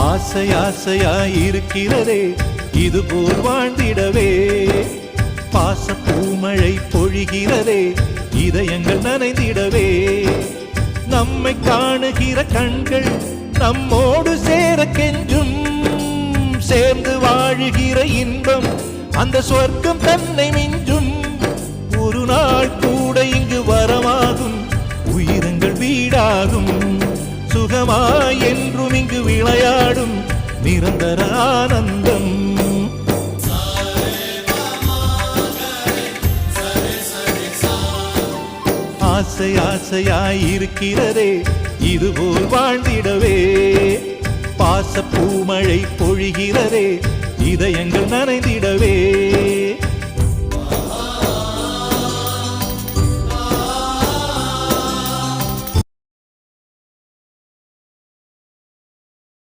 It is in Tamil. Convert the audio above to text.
ஆசை ஆசையாயிருக்கிறதே இதுபோல் வாழ்ந்திடவே. பாச பூமழை பொழிகிறதே இதயங்கள் நனைந்திடவே. நம்மை காணுகிற கண்கள் நம்மோடு சேர கெஞ்சும். சேர்ந்து வாழுகிற இன்பம் அந்த சொர்க்கம் தன்னை மிஞ்சும். ஒரு நாள் கூட இங்கு வரமாகும், உயிரங்கள் வீடாகும். சுகமாய் என்றும் இங்கு விளையாடும் நிரந்தர ஆனந்தம். ஆசை ஆசையாயிருக்கிறதே இதுபோல் வாழ்ந்திடவே. பாச பூமழை பொழிகிறதே இதயங்கள் நனைந்திடவே.